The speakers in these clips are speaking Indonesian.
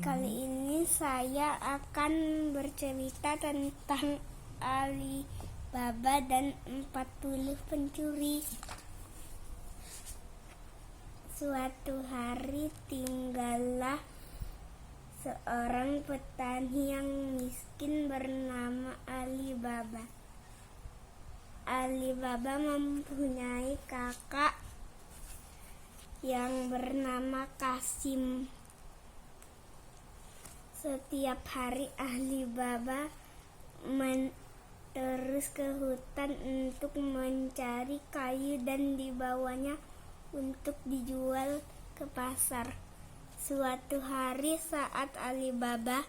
Kali ini saya akan bercerita tentang Ali Baba dan 40 pencuri. Suatu hari tinggallah seorang petani yang miskin bernama Ali Baba. Ali Baba mempunyai kakak yang bernama Kasim. Setiap hari Ali Baba terus ke hutan untuk mencari kayu dan dibawanya untuk dijual ke pasar. Suatu hari saat Ali Baba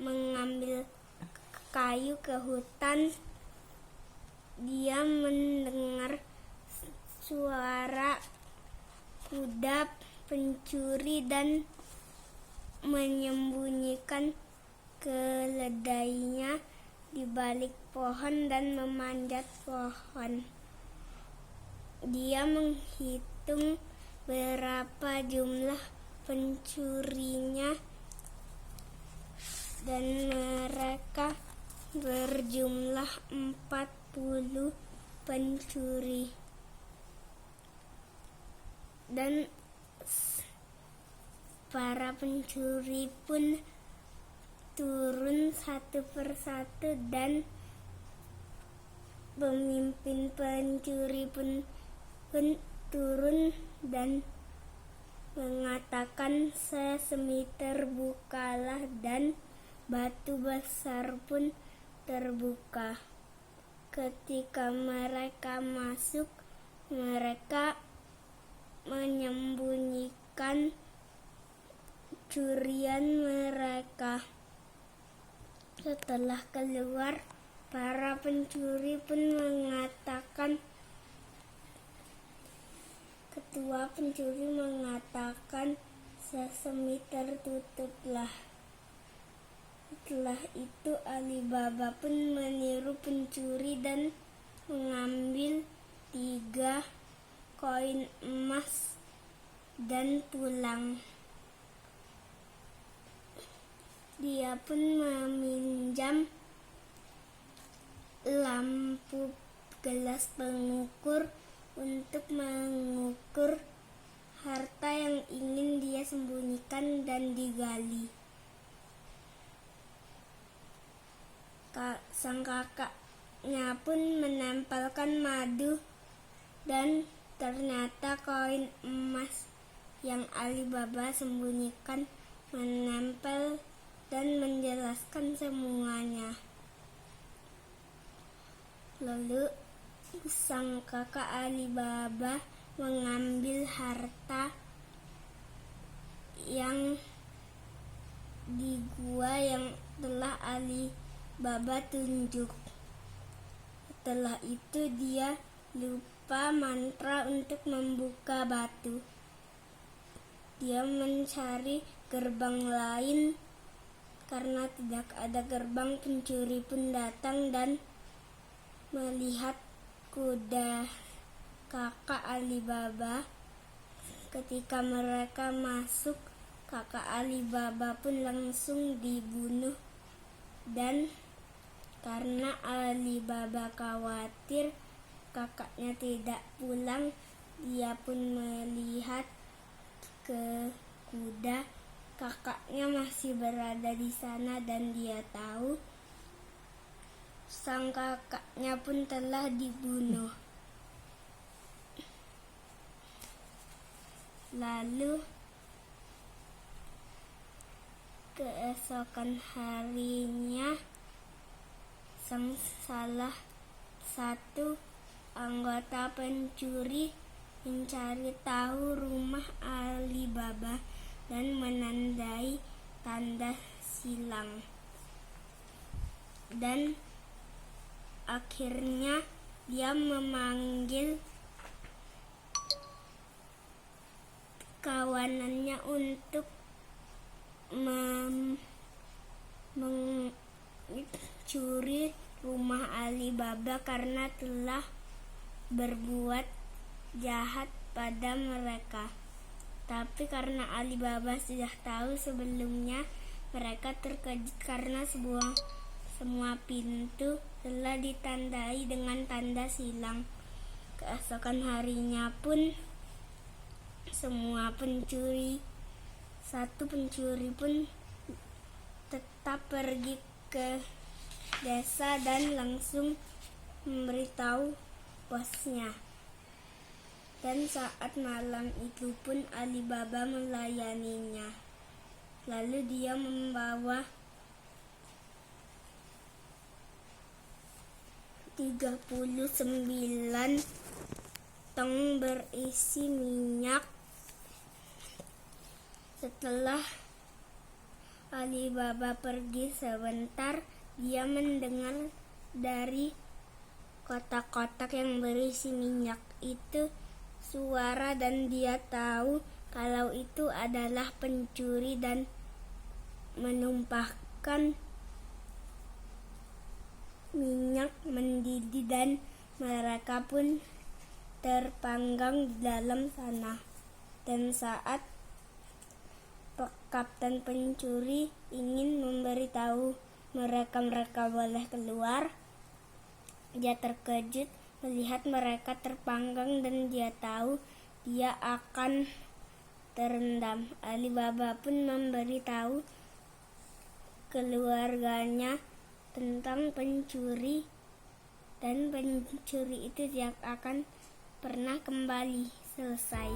mengambil kayu ke hutan, dia mendengar suara kuda pencuri dan menyembunyikan keledainya di balik pohon dan memanjat pohon. Dia menghitung berapa jumlah pencurinya dan mereka berjumlah 40 pencuri. Dan para pencuri pun turun satu persatu dan pemimpin pencuri pun turun dan mengatakan sesemi terbukalah dan batu besar pun terbuka. Ketika mereka masuk, mereka menyembunyikan curian mereka. Setelah keluar, para pencuri pun mengatakan, ketua pencuri mengatakan, sesemi tertutuplah. Setelah itu Ali Baba pun meniru pencuri dan mengambil 3 koin emas dan pulang. Dia pun meminjam lampu gelas pengukur untuk mengukur harta yang ingin dia sembunyikan dan digali. Sang kakaknya pun menempelkan madu dan ternyata koin emas yang Ali Baba sembunyikan menempel dan menjelaskan semuanya. Lalu sang kakak Ali Baba mengambil harta yang di gua yang telah Ali Baba tunjuk. Setelah itu dia lupa mantra untuk membuka batu. Dia mencari gerbang lain. Karena tidak ada gerbang, pencuri pun datang dan melihat kuda kakak Ali Baba. Ketika mereka masuk, kakak Ali Baba pun langsung dibunuh. Dan karena Ali Baba khawatir kakaknya tidak pulang, dia pun melihat ke kuda. Kakaknya masih berada di sana dan dia tahu sang kakaknya pun telah dibunuh. Lalu keesokan harinya salah satu anggota pencuri mencari tahu rumah Ali Baba dan menandai tanda silang. Dan akhirnya dia memanggil kawanannya untuk mencuri rumah Ali Baba karena telah berbuat jahat pada mereka. Tapi karena Alibaba sudah tahu sebelumnya, mereka terkejut karena semua pintu telah ditandai dengan tanda silang. Keesokan harinya pun semua pencuri, satu pencuri pun tetap pergi ke desa dan langsung memberitahu bosnya. Dan saat malam itu pun Alibaba melayaninya. Lalu dia membawa 39 tong berisi minyak. Setelah Alibaba pergi sebentar, dia mendengar dari kotak-kotak yang berisi minyak itu suara, dan dia tahu kalau itu adalah pencuri dan menumpahkan minyak mendidih, dan mereka pun terpanggang di dalam sana. Dan saat kapten pencuri ingin memberitahu mereka boleh keluar, dia terkejut melihat mereka terpanggang dan dia tahu dia akan terendam. Alibaba pun memberitahu keluarganya tentang pencuri, dan pencuri itu tidak akan pernah kembali. Selesai.